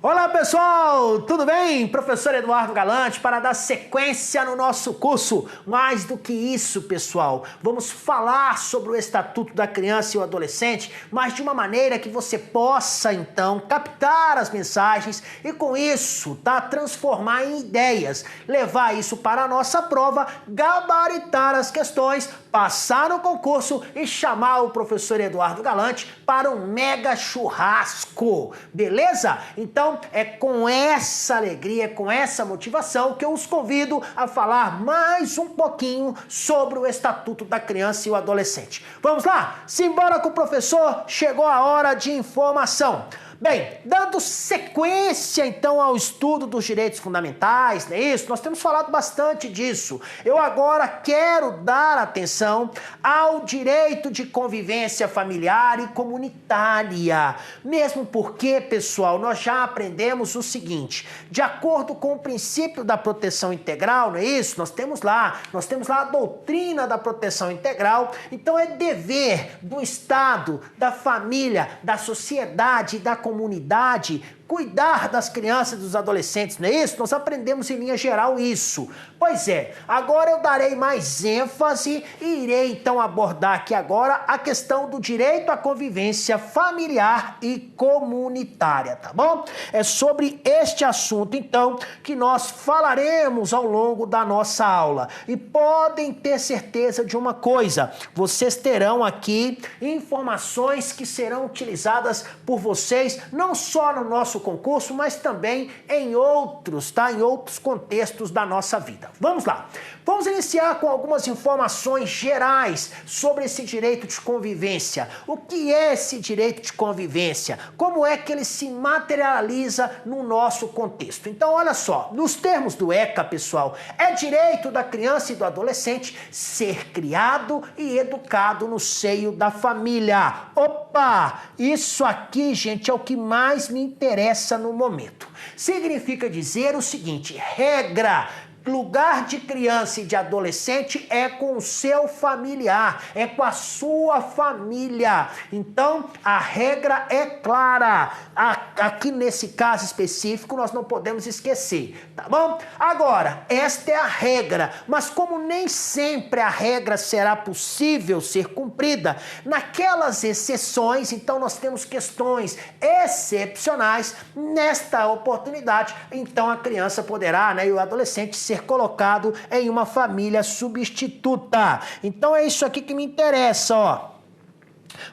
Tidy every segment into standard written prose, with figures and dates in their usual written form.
Olá pessoal, tudo bem? Professor Eduardo Galante para dar sequência no nosso curso. Mais do que isso, pessoal, vamos falar sobre o Estatuto da Criança e o Adolescente, mas de uma maneira que você possa então captar as mensagens e com isso, transformar em ideias, levar isso para a nossa prova, gabaritar as questões, passar no concurso e chamar o professor Eduardo Galante para um mega churrasco, beleza? Então, é com essa alegria, com essa motivação que eu os convido a falar mais um pouquinho sobre o Estatuto da Criança e o Adolescente. Vamos lá? Simbora com o professor, chegou a hora de informação. Bem, dando sequência então ao estudo dos direitos fundamentais, não é isso? Nós temos falado bastante disso. Eu agora quero dar atenção ao direito de convivência familiar e comunitária. Mesmo porque, pessoal, nós já aprendemos o seguinte, de acordo com o princípio da proteção integral, não é isso? Nós temos lá a doutrina da proteção integral, então é dever do Estado, da família, da sociedade e da comunidade cuidar das crianças e dos adolescentes, não é isso? Nós aprendemos em linha geral isso. Pois é, agora eu darei mais ênfase e irei então abordar aqui agora a questão do direito à convivência familiar e comunitária, tá bom? É sobre este assunto então que nós falaremos ao longo da nossa aula. E podem ter certeza de uma coisa, vocês terão aqui informações que serão utilizadas por vocês, não só no nosso concurso, mas também em outros, em outros contextos da nossa vida. Vamos lá. Vamos iniciar com algumas informações gerais sobre esse direito de convivência. O que é esse direito de convivência? Como é que ele se materializa no nosso contexto? Então, olha só, nos termos do ECA, pessoal, é direito da criança e do adolescente ser criado e educado no seio da família. Opa! Isso aqui, gente, é o que mais me interessa no momento. Significa dizer o seguinte, regra, lugar de criança e de adolescente é com o seu familiar, é com a sua família. Então, a regra é clara. Aqui nesse caso específico, nós não podemos esquecer, tá bom? Agora, esta é a regra, mas como nem sempre a regra será possível ser cumprida, naquelas exceções, então nós temos questões excepcionais. Nesta oportunidade, então a criança poderá, e o adolescente ser colocado em uma família substituta. Então é isso aqui que me interessa, ó.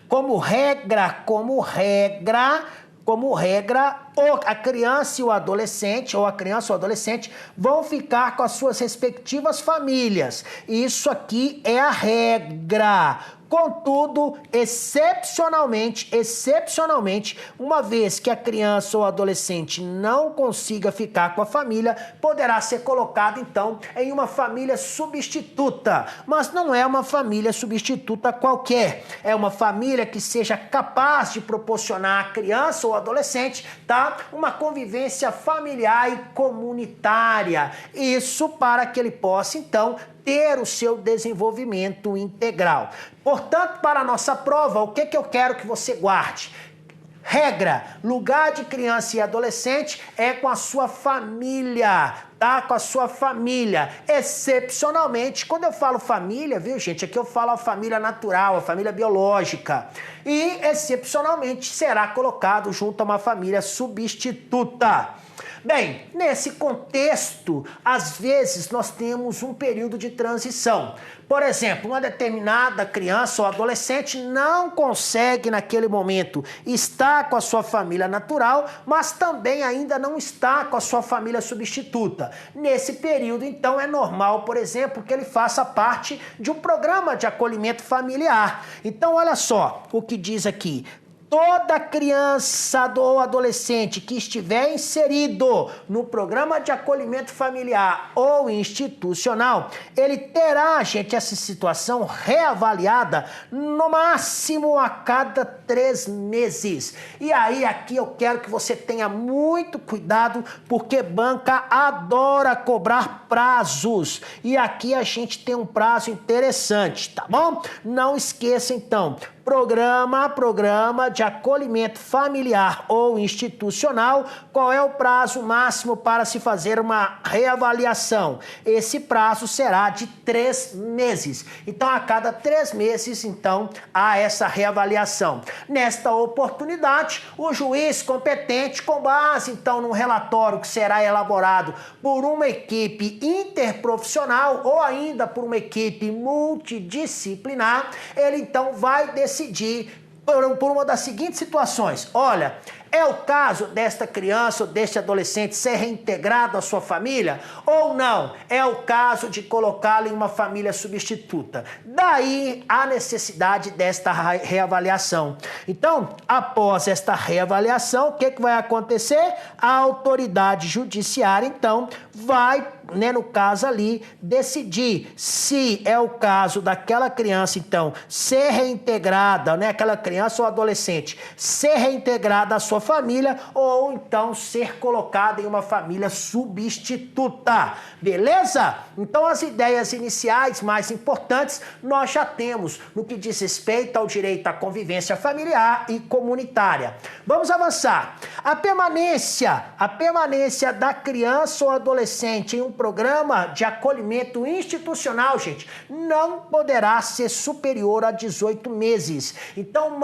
Como regra, a criança e o adolescente, ou a criança ou o adolescente, vão ficar com as suas respectivas famílias. Isso aqui é a regra. Contudo, excepcionalmente, uma vez que a criança ou adolescente não consiga ficar com a família, poderá ser colocado, então, em uma família substituta. Mas não é uma família substituta qualquer. É uma família que seja capaz de proporcionar à criança ou adolescente, uma convivência familiar e comunitária. Isso para que ele possa, então, ter o seu desenvolvimento integral. Portanto, para a nossa prova, o que eu quero que você guarde? Regra, lugar de criança e adolescente é com a sua família, com a sua família. Excepcionalmente, quando eu falo família, viu, gente, aqui eu falo a família natural, a família biológica. E, excepcionalmente, será colocado junto a uma família substituta. Bem, nesse contexto, às vezes nós temos um período de transição. Por exemplo, uma determinada criança ou adolescente não consegue naquele momento estar com a sua família natural, mas também ainda não está com a sua família substituta. Nesse período, então, é normal, por exemplo, que ele faça parte de um programa de acolhimento familiar. Então, olha só o que diz aqui. Toda criança ou adolescente que estiver inserido no programa de acolhimento familiar ou institucional, ele terá, gente, essa situação reavaliada no máximo a cada 3 meses. E aí, aqui eu quero que você tenha muito cuidado, porque banca adora cobrar prazos. E aqui a gente tem um prazo interessante, tá bom? Não esqueça, então, Programa de acolhimento familiar ou institucional, qual é o prazo máximo para se fazer uma reavaliação? Esse prazo será de 3 meses. Então, a cada 3 meses, então, há essa reavaliação. Nesta oportunidade, o juiz competente, com base, então, num relatório que será elaborado por uma equipe interprofissional ou ainda por uma equipe multidisciplinar, ele, então, vai decidir por uma das seguintes situações. Olha, é o caso desta criança ou deste adolescente ser reintegrado à sua família ou não? É o caso de colocá-lo em uma família substituta. Daí a necessidade desta reavaliação. Então, após esta reavaliação, o que vai acontecer? A autoridade judiciária, então, vai, no caso ali, decidir se é o caso daquela criança, então, ser reintegrada, aquela criança ou adolescente, ser reintegrada à sua família ou então ser colocada em uma família substituta. Beleza? Então, as ideias iniciais mais importantes nós já temos no que diz respeito ao direito à convivência familiar e comunitária. Vamos avançar. A permanência da criança ou adolescente em um programa de acolhimento institucional, gente, não poderá ser superior a 18 meses. Então, o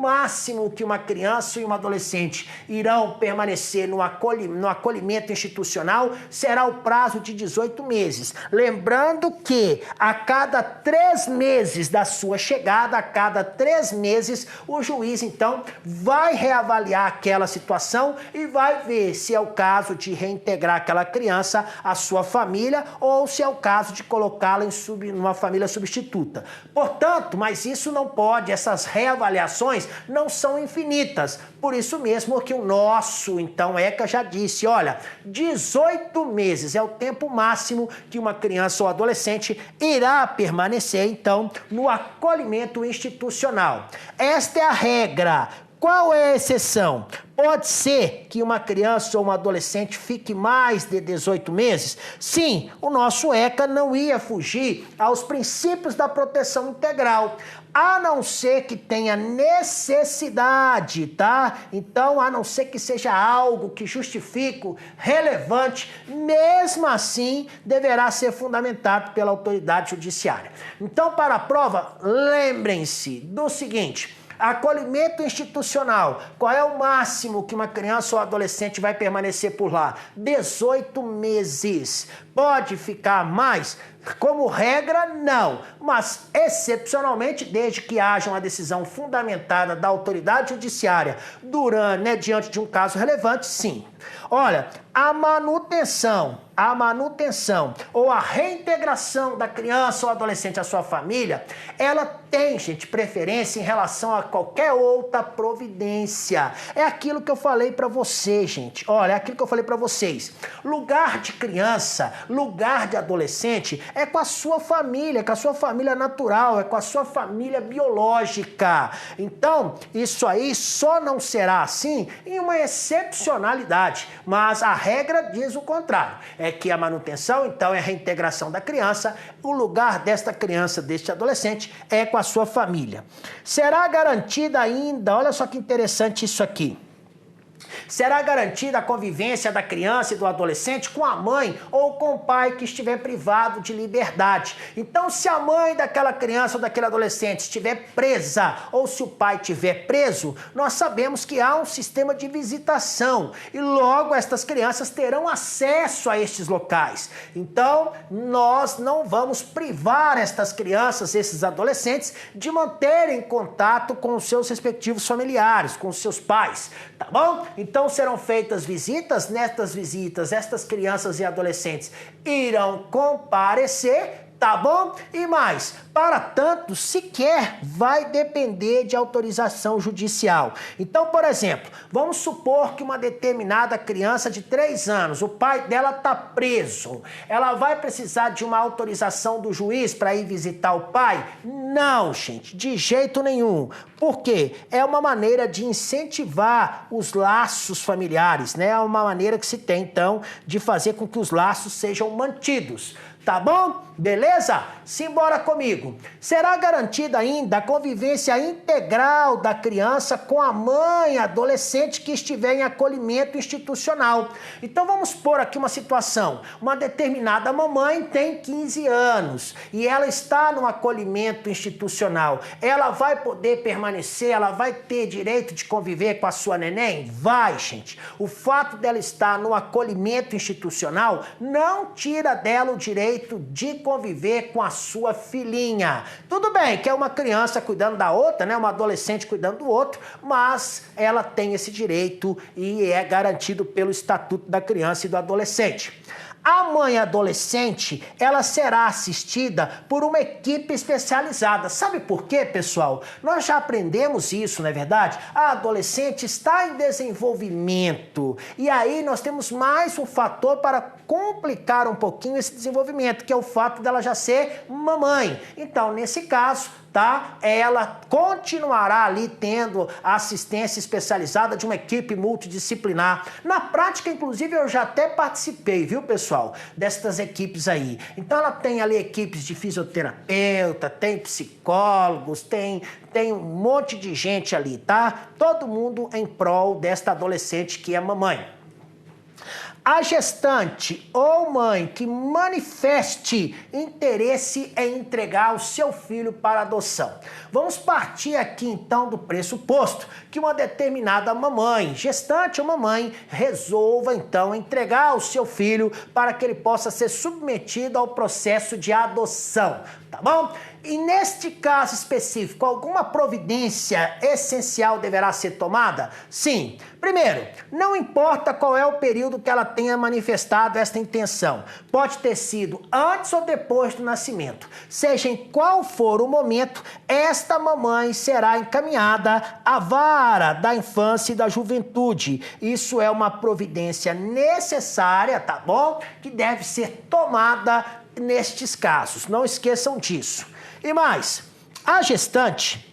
máximo que uma criança e um adolescente irão permanecer no acolhimento institucional será o prazo de 18 meses. Lembrando que a cada 3 meses da sua chegada, a cada 3 meses, o juiz, então, vai reavaliar aquela situação e vai ver se é o caso de reintegrar aquela criança à sua família ou se é o caso de colocá-la em uma família substituta. Portanto, mas isso não pode, essas reavaliações não são infinitas. Por isso mesmo que o nosso, então, ECA já disse, olha, 18 meses é o tempo máximo que uma criança ou adolescente irá permanecer, então, no acolhimento institucional. Esta é a regra. Qual é a exceção? Pode ser que uma criança ou um adolescente fique mais de 18 meses? Sim, o nosso ECA não ia fugir aos princípios da proteção integral, a não ser que tenha necessidade, tá? Então, a não ser que seja algo que justifique, relevante, mesmo assim, deverá ser fundamentado pela autoridade judiciária. Então, para a prova, lembrem-se do seguinte: acolhimento institucional, qual é o máximo que uma criança ou adolescente vai permanecer por lá? 18 meses. Pode ficar mais? Como regra, não. Mas, excepcionalmente, desde que haja uma decisão fundamentada da autoridade judiciária diante de um caso relevante, sim. Olha, a manutenção ou a reintegração da criança ou adolescente à sua família, ela tem, gente, preferência em relação a qualquer outra providência. É aquilo que eu falei para você, gente. Olha, é aquilo que eu falei para vocês. Lugar de criança, lugar de adolescente é com a sua família, com a sua família natural, é com a sua família biológica. Então, isso aí só não será assim em uma excepcionalidade, mas a regra diz o contrário. É que a manutenção, então, é a reintegração da criança, o lugar desta criança, deste adolescente, é com a sua família. Será garantida ainda, olha só que interessante isso aqui, será garantida a convivência da criança e do adolescente com a mãe ou com o pai que estiver privado de liberdade. Então, se a mãe daquela criança ou daquele adolescente estiver presa ou se o pai estiver preso, nós sabemos que há um sistema de visitação e logo estas crianças terão acesso a estes locais. Então, nós não vamos privar estas crianças, esses adolescentes, de manterem contato com os seus respectivos familiares, com os seus pais, tá bom? Então serão feitas visitas, nestas visitas estas crianças e adolescentes irão comparecer, tá bom? E mais, para tanto, sequer vai depender de autorização judicial. Então, por exemplo, vamos supor que uma determinada criança de 3 anos, o pai dela está preso. Ela vai precisar de uma autorização do juiz para ir visitar o pai? Não, gente, de jeito nenhum. Por quê? É uma maneira de incentivar os laços familiares, né? É uma maneira que se tem, então, de fazer com que os laços sejam mantidos. Tá bom? Beleza? Simbora comigo. Será garantida ainda a convivência integral da criança com a mãe adolescente que estiver em acolhimento institucional. Então vamos pôr aqui uma situação. Uma determinada mamãe tem 15 anos e ela está no acolhimento institucional. Ela vai poder permanecer, ela vai ter direito de conviver com a sua neném? Vai, gente. O fato dela estar no acolhimento institucional não tira dela o direito de conviver com a sua filhinha. Tudo bem que é uma criança cuidando da outra, né? Uma adolescente cuidando do outro, mas ela tem esse direito e é garantido pelo Estatuto da Criança e do Adolescente. A mãe adolescente, ela será assistida por uma equipe especializada. Sabe por quê, pessoal? Nós já aprendemos isso, não é verdade? A adolescente está em desenvolvimento. E aí nós temos mais um fator para complicar um pouquinho esse desenvolvimento, que é o fato dela já ser mamãe. Então, nesse caso, tá? Ela continuará ali tendo a assistência especializada de uma equipe multidisciplinar. Na prática, inclusive, eu já até participei, viu, pessoal, destas equipes aí. Então, ela tem ali equipes de fisioterapeuta, tem psicólogos, tem um monte de gente ali, tá? Todo mundo em prol desta adolescente que é mamãe. A gestante ou mãe que manifeste interesse em entregar o seu filho para adoção. Vamos partir aqui então do pressuposto que uma determinada mamãe, gestante ou mamãe, resolva então entregar o seu filho para que ele possa ser submetido ao processo de adoção, tá bom? E neste caso específico, alguma providência essencial deverá ser tomada? Sim. Primeiro, não importa qual é o período que ela tenha manifestado esta intenção. Pode ter sido antes ou depois do nascimento. Seja em qual for o momento, esta mamãe será encaminhada à vara da infância e da juventude. Isso é uma providência necessária, tá bom? Que deve ser tomada nestes casos. Não esqueçam disso. E mais, a gestante,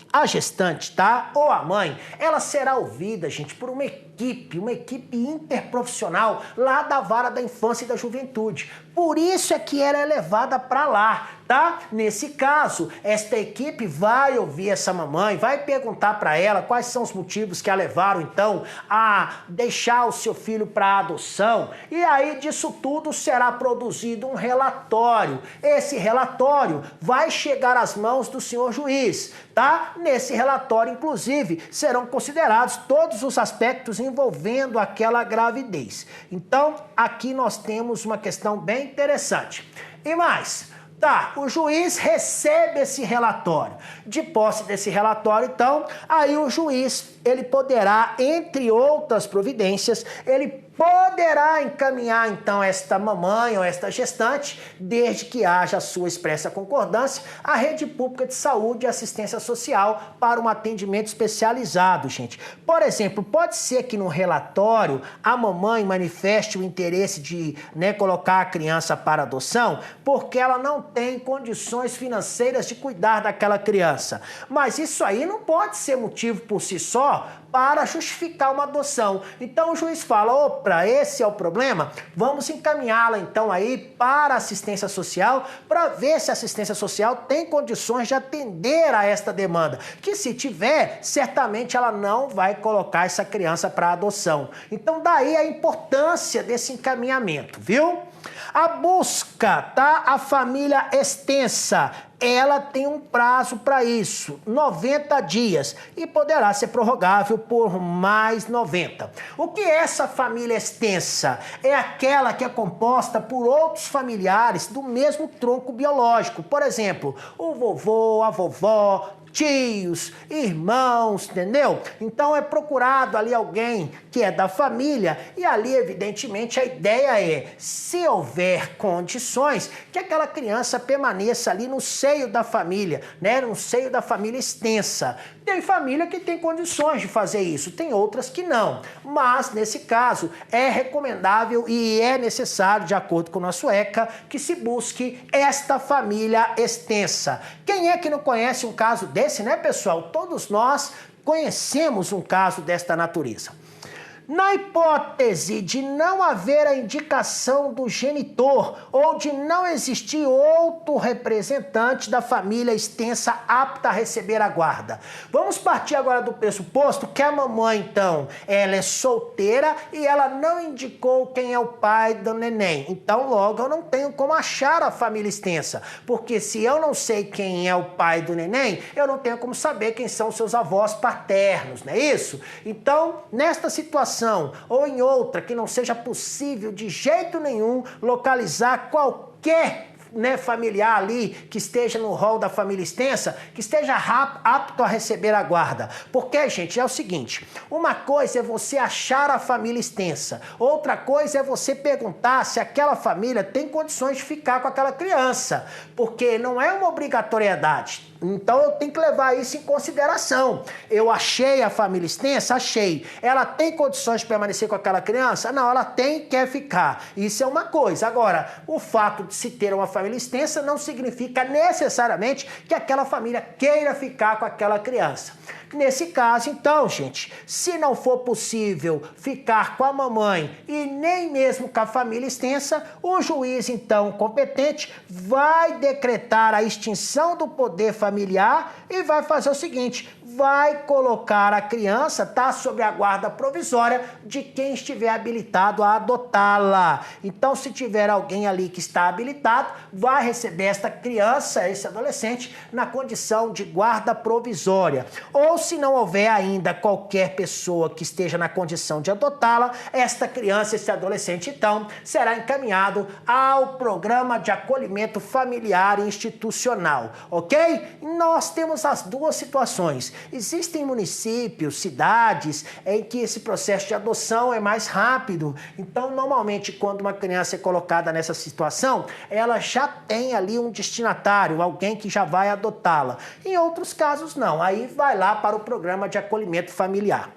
tá? Ou a mãe, ela será ouvida, gente, por uma equipe interprofissional lá da vara da infância e da juventude. Por isso é que ela é levada para lá, tá? Nesse caso, esta equipe vai ouvir essa mamãe, vai perguntar para ela quais são os motivos que a levaram, então, a deixar o seu filho para adoção. E aí, disso tudo, será produzido um relatório. Esse relatório vai chegar às mãos do senhor juiz, tá? Nesse relatório, inclusive, serão considerados todos os aspectos envolvendo aquela gravidez. Então, aqui nós temos uma questão bem interessante. E mais, tá, o juiz recebe esse relatório. De posse desse relatório, então, aí o juiz, ele poderá, entre outras providências, ele poderá encaminhar, então, esta mamãe ou esta gestante, desde que haja a sua expressa concordância, à rede pública de saúde e assistência social para um atendimento especializado, gente. Por exemplo, pode ser que no relatório a mamãe manifeste o interesse de, colocar a criança para adoção, porque ela não tem condições financeiras de cuidar daquela criança. Mas isso aí não pode ser motivo por si só para justificar uma adoção. Então o juiz fala, opa, esse é o problema, vamos encaminhá-la então aí para a assistência social para ver se a assistência social tem condições de atender a esta demanda, que se tiver, certamente ela não vai colocar essa criança para adoção. Então daí a importância desse encaminhamento, viu? A busca, tá? A família extensa, ela tem um prazo para isso, 90 dias, e poderá ser prorrogável por mais 90. O que é essa família extensa? É aquela que é composta por outros familiares do mesmo tronco biológico. Por exemplo, o vovô, a vovó, tios, irmãos, entendeu? Então é procurado ali alguém que é da família e ali, evidentemente, a ideia é, se houver condições, que aquela criança permaneça ali no seio da família, no seio da família extensa. Tem família que tem condições de fazer isso, tem outras que não. Mas, nesse caso, é recomendável e é necessário, de acordo com o nosso ECA, que se busque esta família extensa. Quem é que não conhece um caso desse, né, pessoal? Todos nós conhecemos um caso desta natureza. Na hipótese de não haver a indicação do genitor ou de não existir outro representante da família extensa apta a receber a guarda. Vamos partir agora do pressuposto que a mamãe, então, ela é solteira e ela não indicou quem é o pai do neném. Então, logo, eu não tenho como achar a família extensa, porque se eu não sei quem é o pai do neném, eu não tenho como saber quem são os seus avós paternos, não é isso? Então, nesta situação ou em outra que não seja possível de jeito nenhum localizar qualquer familiar ali que esteja no rol da família extensa, que esteja apto a receber a guarda. Porque, gente, é o seguinte, uma coisa é você achar a família extensa, outra coisa é você perguntar se aquela família tem condições de ficar com aquela criança, porque não é uma obrigatoriedade. Então eu tenho que levar isso em consideração. Eu achei a família extensa? Achei. Ela tem condições de permanecer com aquela criança? Não, ela tem e quer ficar. Isso é uma coisa. Agora, o fato de se ter uma família extensa não significa necessariamente que aquela família queira ficar com aquela criança. Nesse caso, então, gente, se não for possível ficar com a mamãe e nem mesmo com a família extensa, o juiz, então, competente, vai decretar a extinção do poder familiar e vai fazer o seguinte, vai colocar a criança, tá, sob a guarda provisória de quem estiver habilitado a adotá-la. Então, se tiver alguém ali que está habilitado, vai receber esta criança, esse adolescente, na condição de guarda provisória. Ou se não houver ainda qualquer pessoa que esteja na condição de adotá-la, esta criança, esse adolescente, então, será encaminhado ao programa de acolhimento familiar e institucional, ok? Nós temos as duas situações. Existem municípios, cidades, em que esse processo de adoção é mais rápido. Então, normalmente, quando uma criança é colocada nessa situação, ela já tem ali um destinatário, alguém que já vai adotá-la. Em outros casos, não. Aí vai lá para o programa de acolhimento familiar.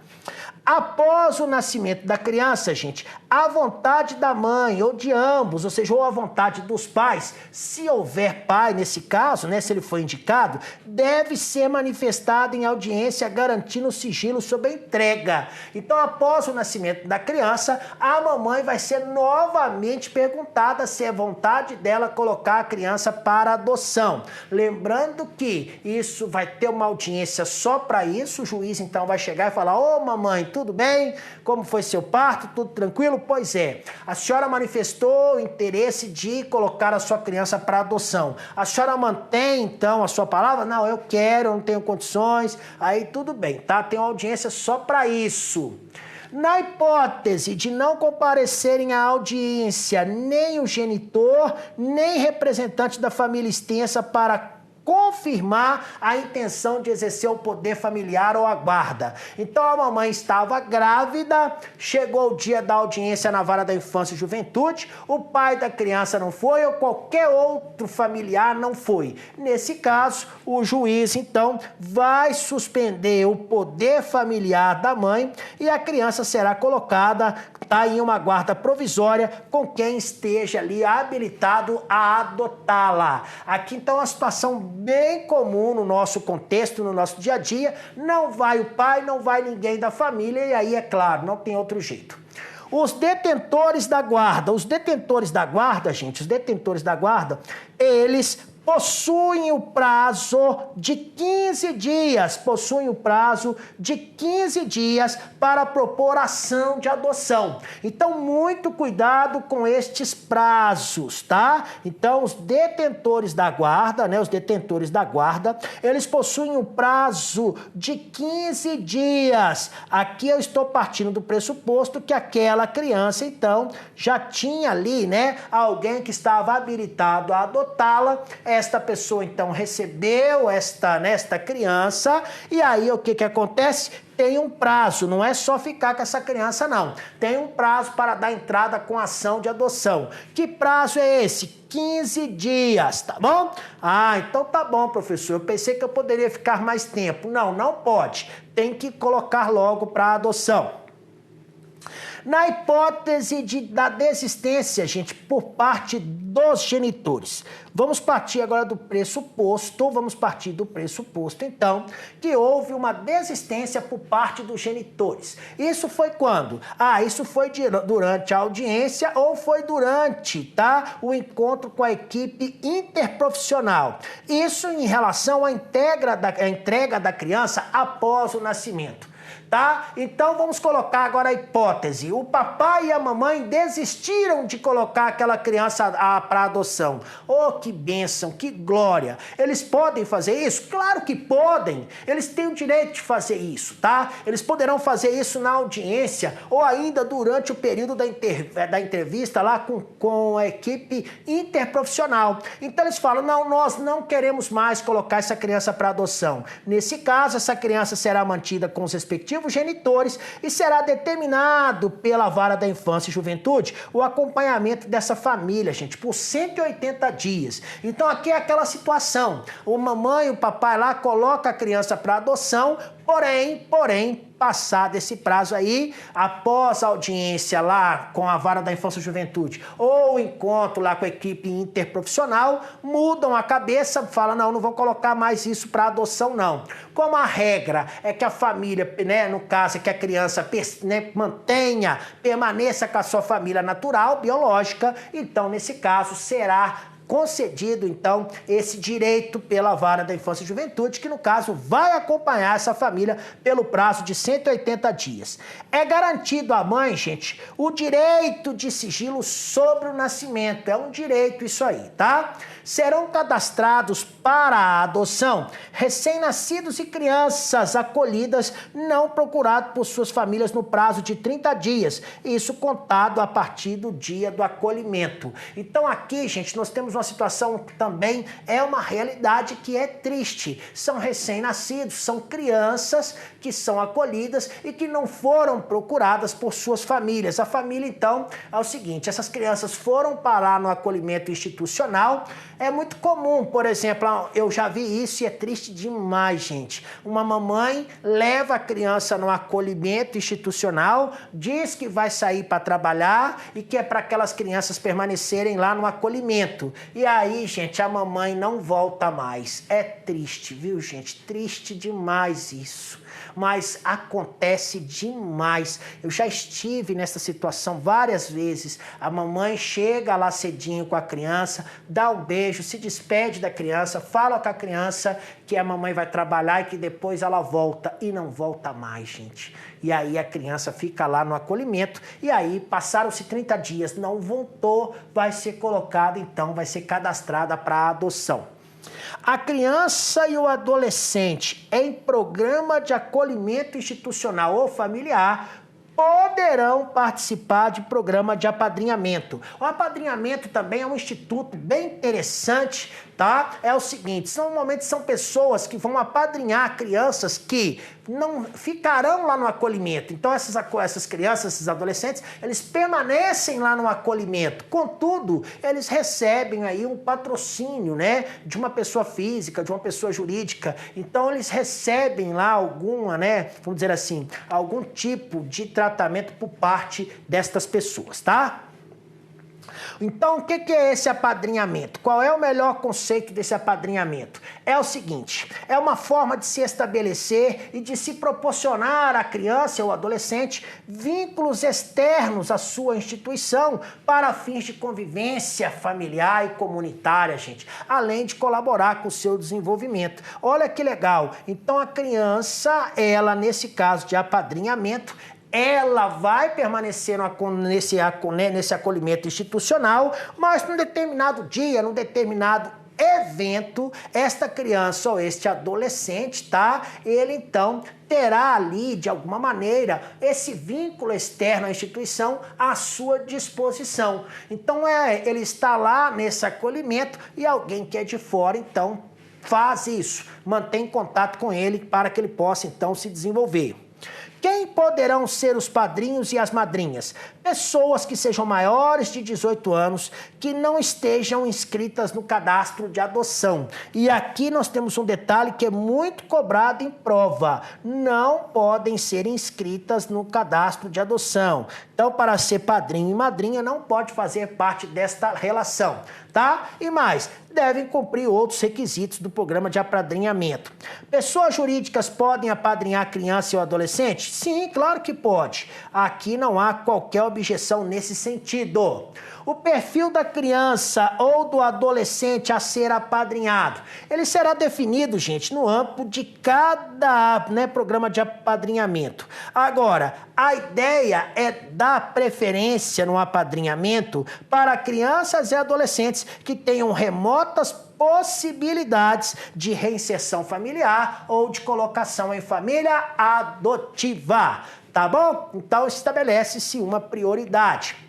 Após o nascimento da criança, gente, a vontade da mãe ou de ambos, ou seja, ou a vontade dos pais, se houver pai nesse caso, né, se ele for indicado, deve ser manifestada em audiência garantindo o sigilo sobre a entrega. Então, após o nascimento da criança, a mamãe vai ser novamente perguntada se é vontade dela colocar a criança para adoção. Lembrando que isso vai ter uma audiência só para isso, o juiz então vai chegar e falar: ô mamãe, tudo bem? Como foi seu parto? Tudo tranquilo? Pois é. A senhora manifestou o interesse de colocar a sua criança para adoção. A senhora mantém, então, a sua palavra? Não, eu quero, eu não tenho condições. Aí tudo bem, tá? Tem uma audiência só para isso. Na hipótese de não comparecerem à audiência nem o genitor, nem representante da família extensa para confirmar a intenção de exercer o poder familiar ou a guarda. Então a mamãe estava grávida, chegou o dia da audiência na vara da infância e juventude, o pai da criança não foi ou qualquer outro familiar não foi. Nesse caso, o juiz então vai suspender o poder familiar da mãe e a criança será colocada em uma guarda provisória com quem esteja ali habilitado a adotá-la. Aqui então a situação bem comum no nosso contexto, no nosso dia a dia, não vai o pai, não vai ninguém da família e aí é claro, não tem outro jeito. Os detentores da guarda, gente, eles possuem o prazo de 15 dias, para propor ação de adoção. Então, muito cuidado com estes prazos, tá? Então, os detentores da guarda, eles possuem o prazo de 15 dias. Aqui eu estou partindo do pressuposto que aquela criança, então, já tinha ali, né, alguém que estava habilitado a adotá-la. Esta pessoa, então, recebeu esta criança e aí o que acontece? Tem um prazo, não é só ficar com essa criança, não. Tem um prazo para dar entrada com ação de adoção. Que prazo é esse? 15 dias, tá bom? Ah, então tá bom, professor. Eu pensei que eu poderia ficar mais tempo. Não, não pode. Tem que colocar logo para adoção. Na hipótese da desistência, gente, por parte dos genitores. Vamos partir agora do pressuposto, então, que houve uma desistência por parte dos genitores. Isso foi quando? Isso foi durante a audiência ou foi durante, tá, o encontro com a equipe interprofissional. Isso em relação à entrega da criança após o nascimento. Tá? Então vamos colocar agora a hipótese. O papai e a mamãe desistiram de colocar aquela criança para adoção. Oh, que bênção, que glória. Eles podem fazer isso? Claro que podem. Eles têm o direito de fazer isso, tá? Eles poderão fazer isso na audiência ou ainda durante o período da entrevista lá com a equipe interprofissional. Então eles falam, não, nós não queremos mais colocar essa criança para adoção. Nesse caso, essa criança será mantida com os respectivos genitores e será determinado pela Vara da Infância e Juventude o acompanhamento dessa família, gente, por 180 dias. Então aqui é aquela situação, o mamãe e o papai lá colocam a criança para adoção, porém, passado esse prazo aí, após a audiência lá com a Vara da Infância e Juventude ou o encontro lá com a equipe interprofissional, mudam a cabeça, falam, não vou colocar mais isso para adoção não. Como a regra é que a família, né, no caso é que a criança permaneça com a sua família natural, biológica, então nesse caso será concedido, então, esse direito pela Vara da Infância e Juventude, que, no caso, vai acompanhar essa família pelo prazo de 180 dias. É garantido à mãe, gente, o direito de sigilo sobre o nascimento. É um direito isso aí, tá? Serão cadastrados para a adoção recém-nascidos e crianças acolhidas não procurados por suas famílias no prazo de 30 dias. Isso contado a partir do dia do acolhimento. Então, aqui, gente, nós temos uma situação que também é uma realidade que é triste. São recém-nascidos, são crianças que são acolhidas e que não foram procuradas por suas famílias. A família, então, é o seguinte, essas crianças foram parar no acolhimento institucional. É muito comum, por exemplo, eu já vi isso e é triste demais, gente. Uma mamãe leva a criança no acolhimento institucional, diz que vai sair para trabalhar e que é para aquelas crianças permanecerem lá no acolhimento. E aí, gente, a mamãe não volta mais. É triste, viu, gente? Triste demais isso. Mas acontece demais. Eu já estive nessa situação várias vezes. A mamãe chega lá cedinho com a criança, dá um beijo, se despede da criança, fala com a criança que a mamãe vai trabalhar e que depois ela volta. E não volta mais, gente. E aí a criança fica lá no acolhimento e aí passaram-se 30 dias, não voltou, vai ser colocada, então vai ser cadastrada para adoção. A criança e o adolescente em programa de acolhimento institucional ou familiar poderão participar de programa de apadrinhamento. O apadrinhamento também é um instituto bem interessante, tá? É o seguinte, normalmente são pessoas que vão apadrinhar crianças que não ficarão lá no acolhimento. Então essas crianças, esses adolescentes, eles permanecem lá no acolhimento. Contudo, eles recebem aí um patrocínio, né, de uma pessoa física, de uma pessoa jurídica. Então eles recebem lá alguma, né, vamos dizer assim, algum tipo de tratamento por parte destas pessoas, tá? Então, o que é esse apadrinhamento? Qual é o melhor conceito desse apadrinhamento? É o seguinte, é uma forma de se estabelecer e de se proporcionar à criança ou adolescente vínculos externos à sua instituição para fins de convivência familiar e comunitária, gente, além de colaborar com o seu desenvolvimento. Olha que legal. Então, a criança, ela, nesse caso de apadrinhamento, ela vai permanecer nesse acolhimento institucional, mas num determinado dia, num determinado evento, esta criança ou este adolescente, tá? Ele então terá ali, de alguma maneira, esse vínculo externo à instituição à sua disposição. Então, ele está lá nesse acolhimento e alguém que é de fora, então, faz isso, mantém contato com ele para que ele possa, então, se desenvolver. O Quem poderão ser os padrinhos e as madrinhas? Pessoas que sejam maiores de 18 anos, que não estejam inscritas no cadastro de adoção. E aqui nós temos um detalhe que é muito cobrado em prova. Não podem ser inscritas no cadastro de adoção. Então, para ser padrinho e madrinha, não pode fazer parte desta relação, tá? E mais, devem cumprir outros requisitos do programa de apadrinhamento. Pessoas jurídicas podem apadrinhar a criança e o adolescente? Sim, claro que pode. Aqui não há qualquer objeção nesse sentido. O perfil da criança ou do adolescente a ser apadrinhado, ele será definido, gente, no âmbito de cada programa de apadrinhamento. Agora, a ideia é dar preferência no apadrinhamento para crianças e adolescentes que tenham remotas possibilidades de reinserção familiar ou de colocação em família adotiva, tá bom? Então estabelece-se uma prioridade.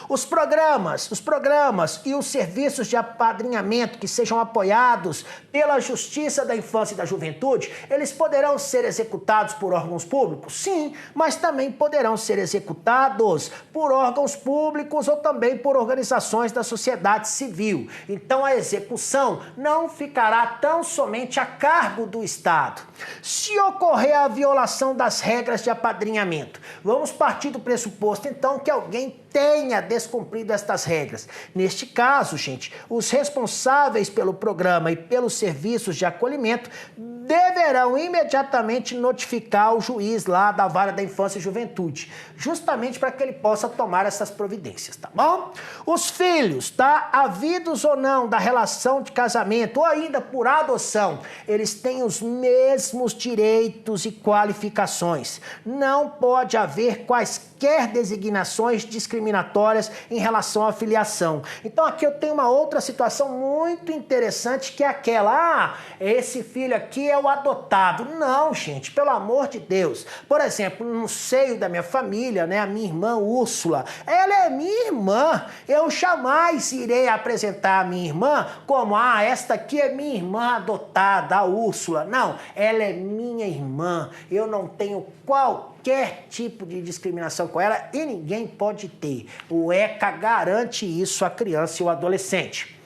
Os programas e os serviços de apadrinhamento que sejam apoiados pela Justiça da Infância e da Juventude, eles poderão ser executados por órgãos públicos? Sim, mas também poderão ser executados por órgãos públicos ou também por organizações da sociedade civil. Então a execução não ficará tão somente a cargo do Estado. Se ocorrer a violação das regras de apadrinhamento, vamos partir do pressuposto então que alguém tenha descumprido estas regras. Neste caso, gente, os responsáveis pelo programa e pelos serviços de acolhimento deverão imediatamente notificar o juiz lá da Vara da Infância e Juventude, justamente para que ele possa tomar essas providências, tá bom? Os filhos, tá? Havidos ou não da relação de casamento ou ainda por adoção, eles têm os mesmos direitos e qualificações. Não pode haver quaisquer designações discriminatórias em relação à filiação. Então aqui eu tenho uma outra situação muito interessante que é aquela, esse filho aqui é o adotado. Não, gente, pelo amor de Deus. Por exemplo, no seio da minha família, né, a minha irmã Úrsula, ela é minha irmã. Eu jamais irei apresentar a minha irmã como, esta aqui é minha irmã adotada, a Úrsula. Não, ela é minha irmã. Eu não tenho qualquer tipo de discriminação com ela e ninguém pode ter. O ECA garante isso à criança e ao adolescente.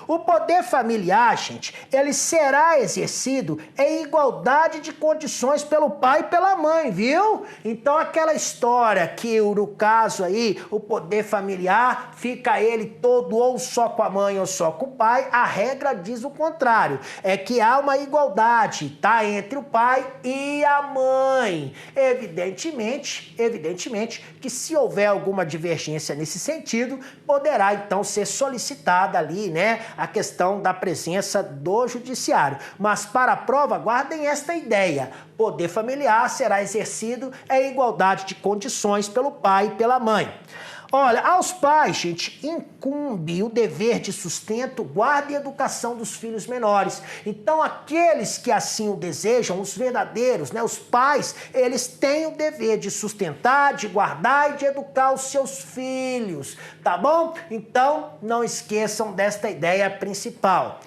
O poder familiar, gente, ele será exercido em igualdade de condições pelo pai e pela mãe, viu? Então aquela história que, no caso aí, o poder familiar fica ele todo ou só com a mãe ou só com o pai, a regra diz o contrário. É que há uma igualdade, tá? Entre o pai e a mãe. Evidentemente que se houver alguma divergência nesse sentido, poderá então ser solicitada ali, né, a questão da presença do judiciário. Mas para a prova, guardem esta ideia. Poder familiar será exercido em igualdade de condições pelo pai e pela mãe. Olha, aos pais, gente, incumbe o dever de sustento, guarda e educação dos filhos menores. Então, aqueles que assim o desejam, os verdadeiros, né, os pais, eles têm o dever de sustentar, de guardar e de educar os seus filhos, tá bom? Então, não esqueçam desta ideia principal.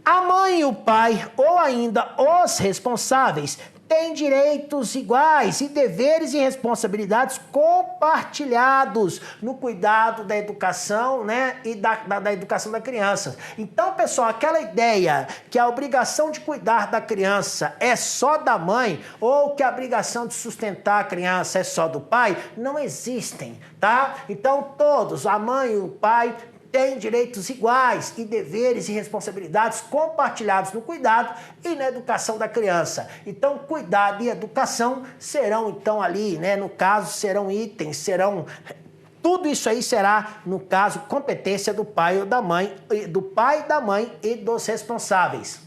A mãe e o pai, ou ainda os responsáveis, têm direitos iguais e deveres e responsabilidades compartilhados no cuidado da educação, né, e da educação da criança. Então, pessoal, aquela ideia que a obrigação de cuidar da criança é só da mãe ou que a obrigação de sustentar a criança é só do pai, não existem, tá? Então, todos, a mãe e o pai, têm direitos iguais e deveres e responsabilidades compartilhados no cuidado e na educação da criança. Então, cuidado e educação serão, então, ali, né, no caso, serão itens, serão... Tudo isso aí será, no caso, competência do pai ou da mãe, do pai, da mãe e dos responsáveis.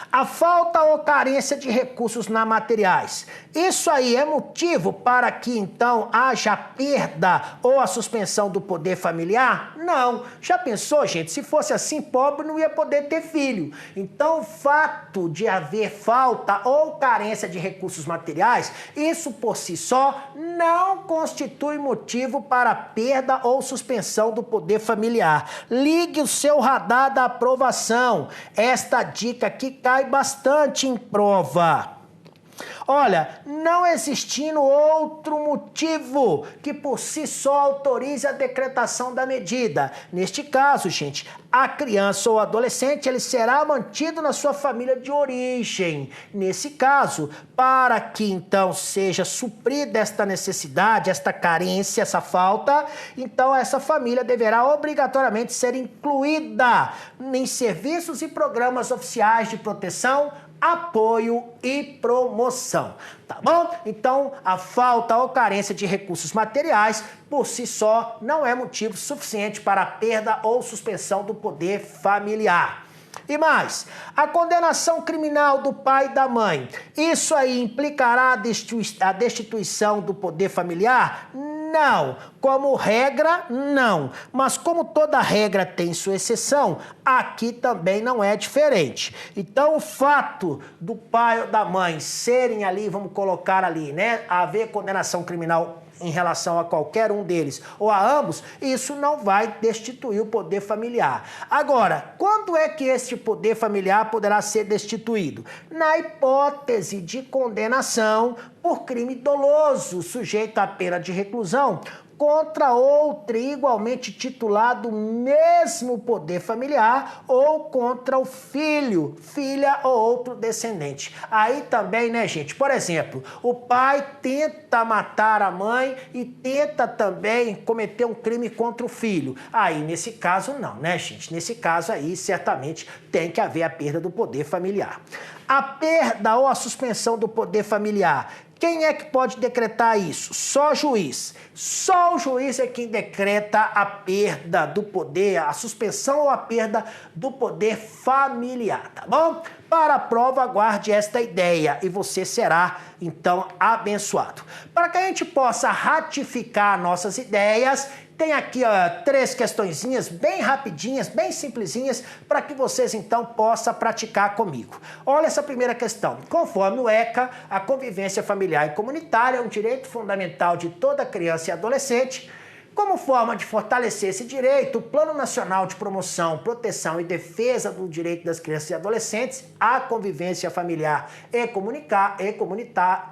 A falta ou carência de recursos materiais. Isso aí é motivo para que, então, haja perda ou a suspensão do poder familiar? Não. Já pensou, gente? Se fosse assim, pobre não ia poder ter filho. Então, o fato de haver falta ou carência de recursos materiais, isso por si só não constitui motivo para perda ou suspensão do poder familiar. Ligue o seu radar da aprovação. Esta dica aqui cai bastante em prova. Olha, não existindo outro motivo que por si só autorize a decretação da medida. Neste caso, gente, a criança ou adolescente ele será mantido na sua família de origem. Nesse caso, para que então seja suprida esta necessidade, esta carência, essa falta, então essa família deverá obrigatoriamente ser incluída em serviços e programas oficiais de proteção, apoio e promoção, tá bom? Então, a falta ou carência de recursos materiais, por si só, não é motivo suficiente para a perda ou suspensão do poder familiar. E mais, a condenação criminal do pai e da mãe, isso aí implicará a destituição do poder familiar? Não. Como regra, não. Mas como toda regra tem sua exceção, aqui também não é diferente. Então, o fato do pai ou da mãe serem ali, vamos colocar ali, né, haver condenação criminal em relação a qualquer um deles ou a ambos, isso não vai destituir o poder familiar. Agora, quando é que este poder familiar poderá ser destituído? Na hipótese de condenação por crime doloso, sujeito à pena de reclusão, contra outro igualmente titulado mesmo poder familiar ou contra o filho, filha ou outro descendente. Aí também, né, gente? Por exemplo, o pai tenta matar a mãe e tenta também cometer um crime contra o filho. Aí, nesse caso, não, né, gente? Nesse caso aí, certamente tem que haver a perda do poder familiar. A perda ou a suspensão do poder familiar, quem é que pode decretar isso? Só juiz. Só o juiz é quem decreta a perda do poder, a suspensão ou a perda do poder familiar, tá bom? Para a prova, aguarde esta ideia e você será, então, abençoado. Para que a gente possa ratificar nossas ideias, tem aqui 3 questõezinhas bem rapidinhas, bem simplesinhas, para que vocês então possam praticar comigo. Olha essa primeira questão. Conforme o ECA, a convivência familiar e comunitária é um direito fundamental de toda criança e adolescente. Como forma de fortalecer esse direito, o Plano Nacional de Promoção, Proteção e Defesa do Direito das Crianças e Adolescentes à Convivência Familiar e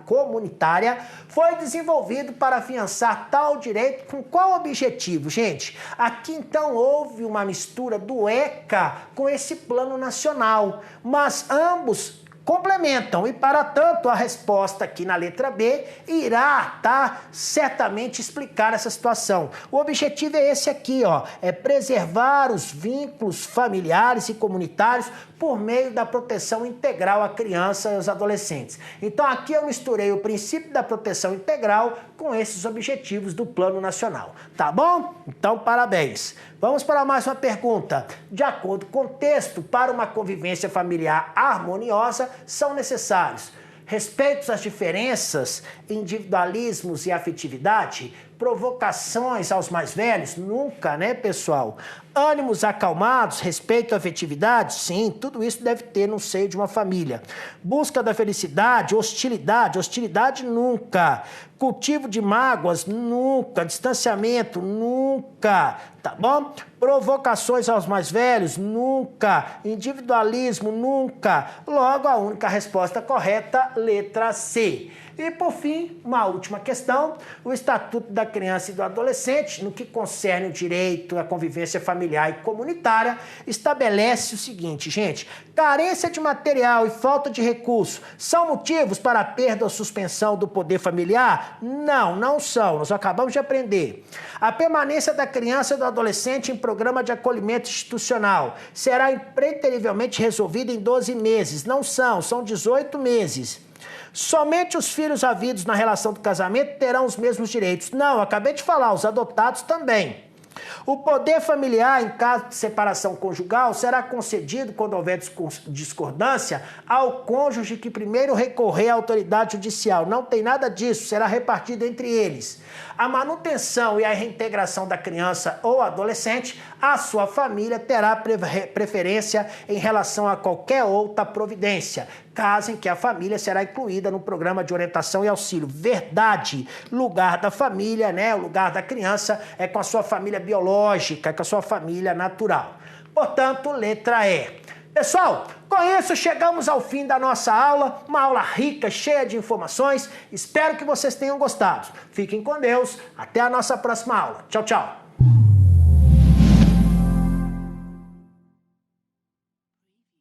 Comunitária foi desenvolvido para afiançar tal direito com qual objetivo, gente? Aqui então houve uma mistura do ECA com esse Plano Nacional, mas ambos complementam e, para tanto, a resposta aqui na letra B irá, certamente explicar essa situação. O objetivo é esse aqui, ó, é preservar os vínculos familiares e comunitários por meio da proteção integral à criança e aos adolescentes. Então, aqui eu misturei o princípio da proteção integral com esses objetivos do Plano Nacional, tá bom? Então, parabéns. Vamos para mais uma pergunta. De acordo com o texto, para uma convivência familiar harmoniosa, são necessários respeitos às diferenças, individualismos e afetividade, provocações aos mais velhos, nunca, né, pessoal? Ânimos acalmados, respeito à afetividade, sim, tudo isso deve ter no seio de uma família. Busca da felicidade, hostilidade nunca. Cultivo de mágoas, nunca. Distanciamento, nunca. Tá bom? Provocações aos mais velhos, nunca. Individualismo, nunca. Logo, a única resposta correta, letra C. E, por fim, uma última questão, o Estatuto da Criança e do Adolescente, no que concerne o direito à convivência familiar e comunitária, estabelece o seguinte, gente, carência de material e falta de recurso são motivos para a perda ou suspensão do poder familiar? Não, não são, nós acabamos de aprender. A permanência da criança e do adolescente em programa de acolhimento institucional será impreterivelmente resolvida em 12 meses, não são 18 meses. Somente os filhos havidos na relação do casamento terão os mesmos direitos. Não, acabei de falar, os adotados também. O poder familiar, em caso de separação conjugal, será concedido, quando houver discordância, ao cônjuge que primeiro recorrer à autoridade judicial. Não tem nada disso, será repartido entre eles. A manutenção e a reintegração da criança ou adolescente, a sua família terá preferência em relação a qualquer outra providência, caso em que a família será incluída no programa de orientação e auxílio. Verdade, lugar da família, né? O lugar da criança é com a sua família biológica, com a sua família natural. Portanto, letra E. Pessoal, Com isso, chegamos ao fim da nossa aula, uma aula rica, cheia de informações. Espero que vocês tenham gostado. Fiquem com Deus. Até a nossa próxima aula. Tchau, tchau.